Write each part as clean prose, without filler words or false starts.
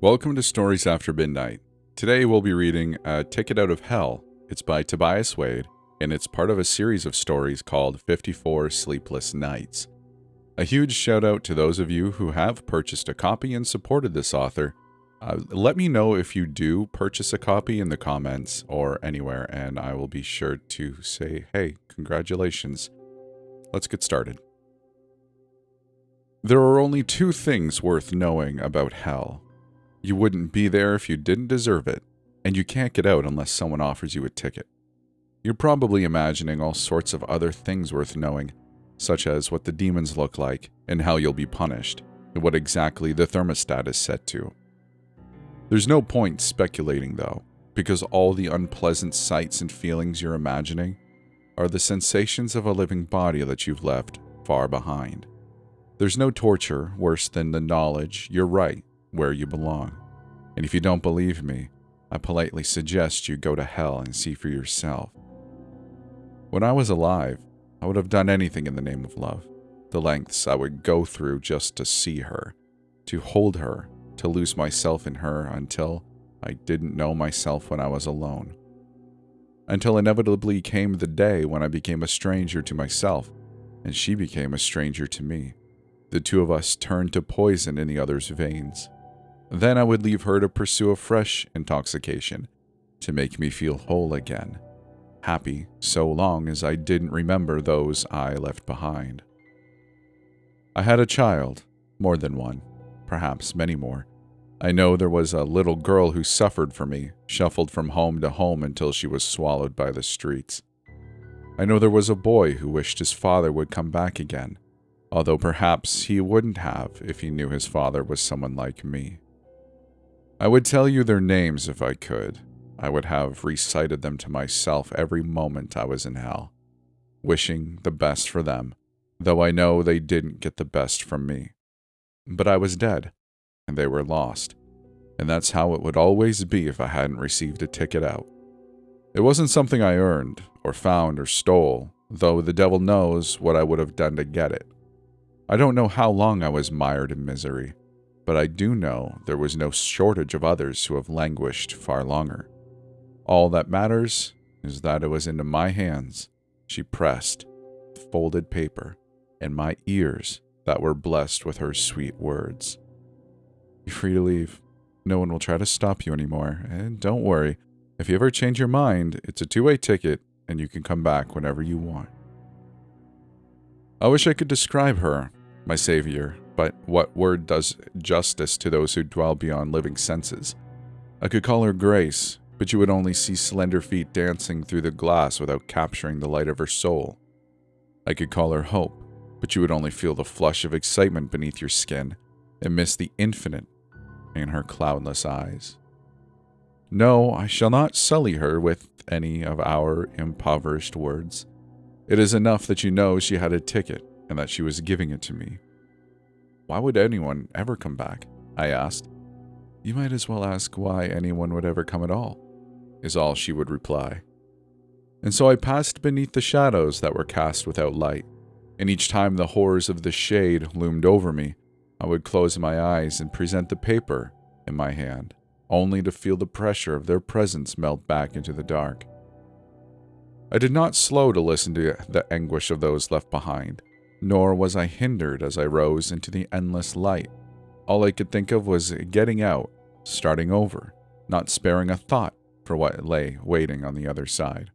Welcome to Stories After Midnight. Today we'll be reading A Ticket Out of Hell. It's by Tobias Wade, and it's part of a series of stories called 54 Sleepless Nights. A huge shout out to those of you who have purchased a copy and supported this author. Let me know if you do purchase a copy in the comments or anywhere, and I will be sure to say, hey, congratulations. Let's get started. There are only two things worth knowing about hell. You wouldn't be there if you didn't deserve it, and you can't get out unless someone offers you a ticket. You're probably imagining all sorts of other things worth knowing, such as what the demons look like, and how you'll be punished, and what exactly the thermostat is set to. There's no point speculating though, because all the unpleasant sights and feelings you're imagining are the sensations of a living body that you've left far behind. There's no torture worse than the knowledge you're right where you belong. And if you don't believe me, I politely suggest you go to hell and see for yourself. When I was alive, I would have done anything in the name of love. The lengths I would go through just to see her, to hold her, to lose myself in her until I didn't know myself when I was alone. Until inevitably came the day when I became a stranger to myself, and she became a stranger to me. The two of us turned to poison in the other's veins. Then I would leave her to pursue a fresh intoxication, to make me feel whole again, happy so long as I didn't remember those I left behind. I had a child, more than one, perhaps many more. I know there was a little girl who suffered for me, shuffled from home to home until she was swallowed by the streets. I know there was a boy who wished his father would come back again, although perhaps he wouldn't have if he knew his father was someone like me. I would tell you their names if I could. I would have recited them to myself every moment I was in hell, wishing the best for them, though I know they didn't get the best from me. But I was dead, and they were lost, and that's how it would always be if I hadn't received a ticket out. It wasn't something I earned, or found, or stole, though the devil knows what I would have done to get it. I don't know how long I was mired in misery, but I do know there was no shortage of others who have languished far longer. All that matters is that it was into my hands she pressed folded paper, and my ears that were blessed with her sweet words. You're free to leave. No one will try to stop you anymore, and don't worry, if you ever change your mind, it's a two-way ticket, and you can come back whenever you want. I wish I could describe her, my savior, but what word does justice to those who dwell beyond living senses? I could call her Grace, but you would only see slender feet dancing through the glass without capturing the light of her soul. I could call her Hope, but you would only feel the flush of excitement beneath your skin and miss the infinite in her cloudless eyes. No, I shall not sully her with any of our impoverished words. It is enough that you know she had a ticket and that she was giving it to me. Why would anyone ever come back? I asked. You might as well ask why anyone would ever come at all, is all she would reply. And so I passed beneath the shadows that were cast without light, and each time the horrors of the shade loomed over me, I would close my eyes and present the paper in my hand, only to feel the pressure of their presence melt back into the dark. I did not slow to listen to the anguish of those left behind, nor was I hindered as I rose into the endless light. All I could think of was getting out, starting over, not sparing a thought for what lay waiting on the other side.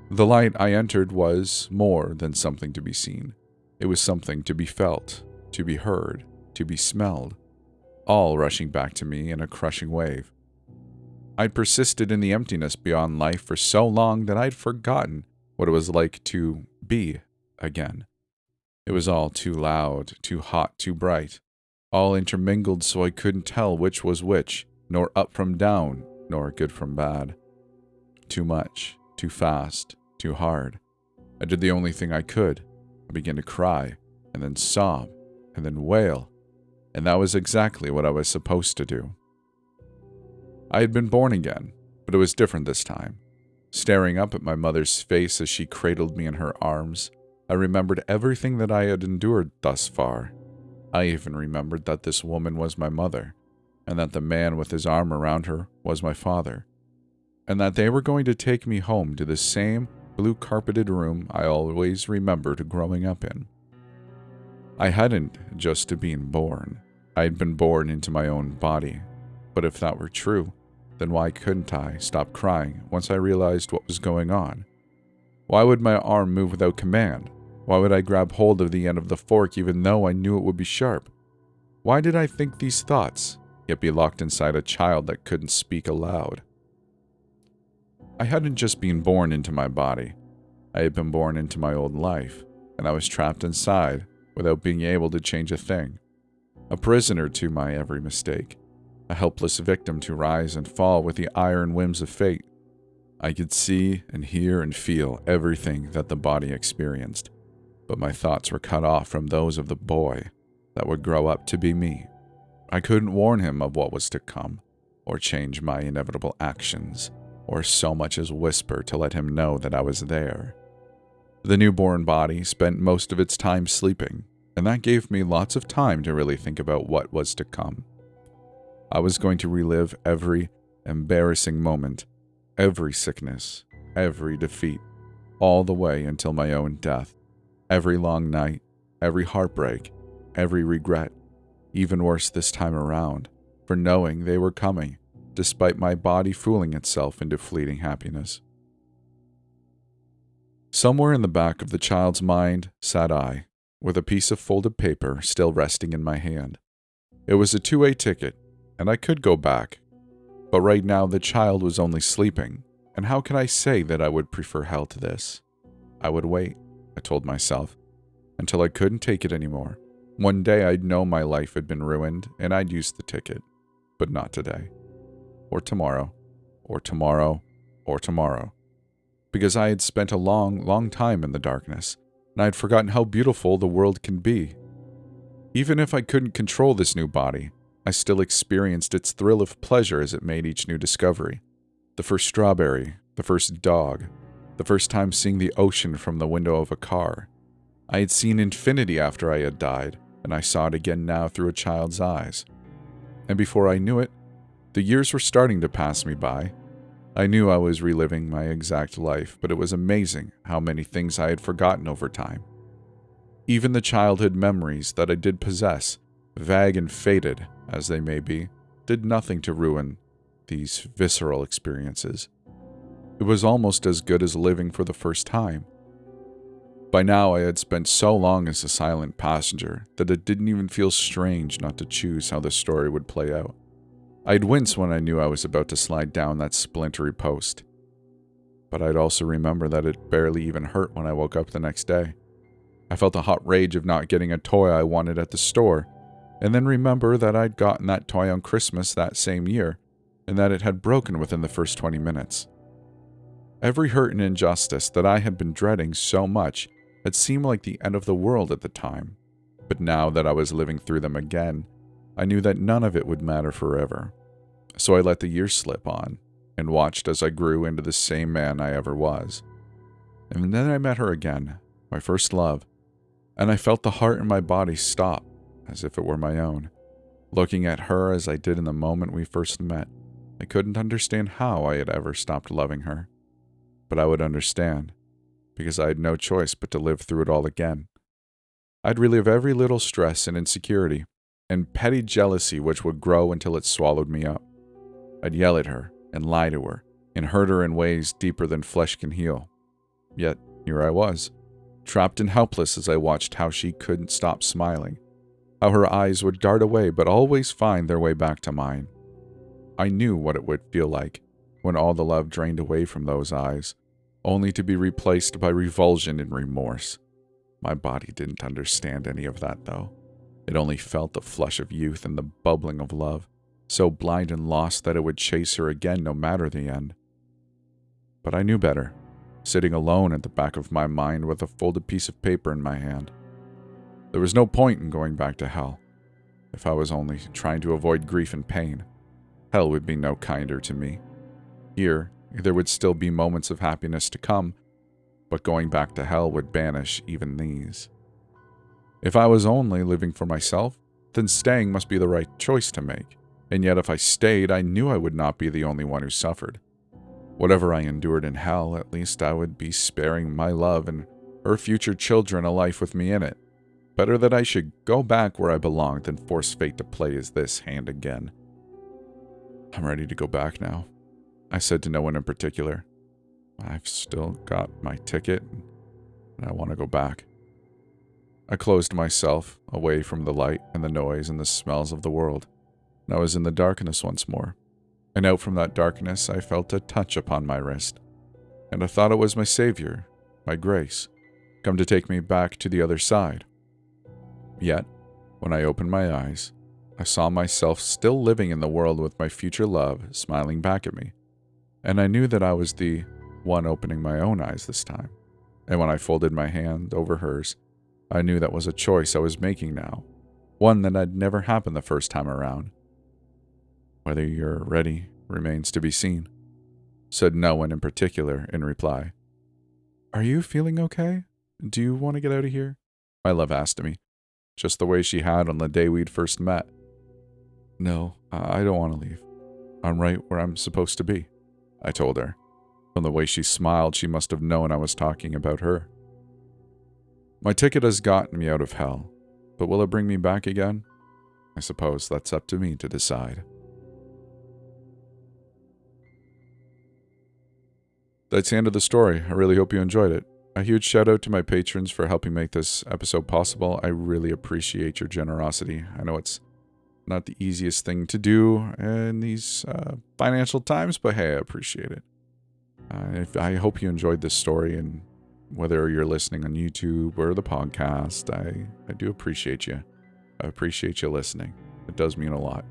The light I entered was more than something to be seen. It was something to be felt, to be heard, to be smelled, all rushing back to me in a crushing wave. I'd persisted in the emptiness beyond life for so long that I'd forgotten what it was like to be again. It was all too loud, too hot, too bright, all intermingled so I couldn't tell which was which, nor up from down, nor good from bad. Too much, too fast, too hard. I did the only thing I could. I began to cry, and then sob, and then wail, and that was exactly what I was supposed to do. I had been born again, but it was different this time. Staring up at my mother's face as she cradled me in her arms, I remembered everything that I had endured thus far. I even remembered that this woman was my mother. and that the man with his arm around her was my father, and that they were going to take me home to the same blue-carpeted room I always remembered growing up in. I hadn't just been born. I had been born into my own body. But if that were true, then why couldn't I stop crying once I realized what was going on? Why would my arm move without command? Why would I grab hold of the end of the fork even though I knew it would be sharp? Why did I think these thoughts, yet be locked inside a child that couldn't speak aloud? I hadn't just been born into my body. I had been born into my old life, and I was trapped inside without being able to change a thing. A prisoner to my every mistake. A helpless victim to rise and fall with the iron whims of fate. I could see and hear and feel everything that the body experienced, but my thoughts were cut off from those of the boy that would grow up to be me. I couldn't warn him of what was to come, or change my inevitable actions, or so much as whisper to let him know that I was there. The newborn body spent most of its time sleeping, and that gave me lots of time to really think about what was to come. I was going to relive every embarrassing moment, every sickness, every defeat, all the way until my own death, every long night, every heartbreak, every regret, even worse this time around, for knowing they were coming, despite my body fooling itself into fleeting happiness. Somewhere in the back of the child's mind sat I, with a piece of folded paper still resting in my hand. It was a two-way ticket, and I could go back. But right now the child was only sleeping, and how could I say that I would prefer hell to this? I would wait, I told myself, until I couldn't take it anymore. One day I'd know my life had been ruined, and I'd use the ticket. But not today. Or tomorrow. Or tomorrow. Or tomorrow. Because I had spent a long time in the darkness, and I had forgotten how beautiful the world can be. Even if I couldn't control this new body, I still experienced its thrill of pleasure as it made each new discovery. The first strawberry, the first dog, the first time seeing the ocean from the window of a car. I had seen infinity after I had died, and I saw it again now through a child's eyes. And before I knew it, the years were starting to pass me by. I knew I was reliving my exact life, but it was amazing how many things I had forgotten over time. Even the childhood memories that I did possess, vague and faded as they may be, did nothing to ruin these visceral experiences. It was almost as good as living for the first time. By now I had spent so long as a silent passenger that it didn't even feel strange not to choose how the story would play out. I'd wince when I knew I was about to slide down that splintery post. But I'd also remember that it barely even hurt when I woke up the next day. I felt a hot rage of not getting a toy I wanted at the store, and then remember that I'd gotten that toy on Christmas that same year, and that it had broken within the first 20 minutes. Every hurt and injustice that I had been dreading so much had seemed like the end of the world at the time, but now that I was living through them again, I knew that none of it would matter forever. So I let the years slip on, and watched as I grew into the same man I ever was. And then I met her again, my first love, and I felt the heart in my body stop, as if it were my own. Looking at her as I did in the moment we first met, I couldn't understand how I had ever stopped loving her. But I would understand, because I had no choice but to live through it all again. I'd relive every little stress and insecurity, and petty jealousy which would grow until it swallowed me up. I'd yell at her, and lie to her, and hurt her in ways deeper than flesh can heal. Yet, here I was, trapped and helpless as I watched how she couldn't stop smiling, how her eyes would dart away but always find their way back to mine. I knew what it would feel like when all the love drained away from those eyes, only to be replaced by revulsion and remorse. My body didn't understand any of that, though. It only felt the flush of youth and the bubbling of love, so blind and lost that it would chase her again no matter the end. But I knew better, sitting alone at the back of my mind with a folded piece of paper in my hand. There was no point in going back to hell. If I was only trying to avoid grief and pain, hell would be no kinder to me. Here, there would still be moments of happiness to come, but going back to hell would banish even these. If I was only living for myself, then staying must be the right choice to make. And yet if I stayed, I knew I would not be the only one who suffered. Whatever I endured in hell, at least I would be sparing my love and her future children a life with me in it. Better that I should go back where I belong than force fate to play as this hand again. I'm ready to go back now, I said to no one in particular. I've still got my ticket, and I want to go back. I closed myself away from the light and the noise and the smells of the world, and I was in the darkness once more. And out from that darkness I felt a touch upon my wrist, and I thought it was my Savior, my grace, come to take me back to the other side. Yet, when I opened my eyes, I saw myself still living in the world with my future love smiling back at me, and I knew that I was the one opening my own eyes this time. And when I folded my hand over hers, I knew that was a choice I was making now, one that had never happened the first time around. Whether you're ready remains to be seen, said no one in particular in reply. Are you feeling okay? Do you want to get out of here? My love asked me, just the way she had on the day we'd first met. No, I don't want to leave. I'm right where I'm supposed to be, I told her. From the way she smiled, she must have known I was talking about her. My ticket has gotten me out of hell, but will it bring me back again? I suppose that's up to me to decide. That's the end of the story. I really hope you enjoyed it. A huge shout out to my patrons for helping make this episode possible. I really appreciate your generosity. I know it's not the easiest thing to do in these financial times, but hey, I appreciate it. I hope you enjoyed this story, and whether you're listening on YouTube or the podcast, I do appreciate you. I appreciate you listening. It does mean a lot.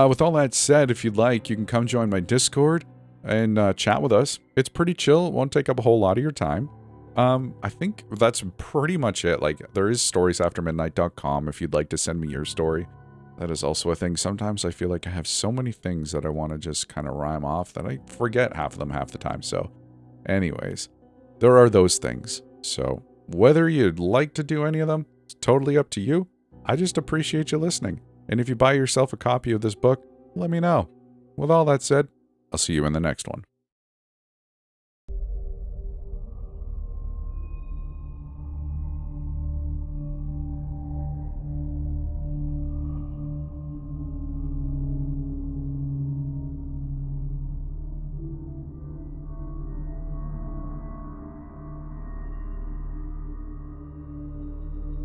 With all that said, if you'd like, you can come join my Discord and chat with us. It's pretty chill. It won't take up a whole lot of your time. I think that's pretty much it. Like, there is storiesaftermidnight.com if you'd like to send me your story. That is also a thing. Sometimes I feel like I have so many things that I want to just kind of rhyme off that I forget half of them half the time. So, anyways, there are those things. So, whether you'd like to do any of them, it's totally up to you. I just appreciate you listening. And if you buy yourself a copy of this book, let me know. With all that said, I'll see you in the next one.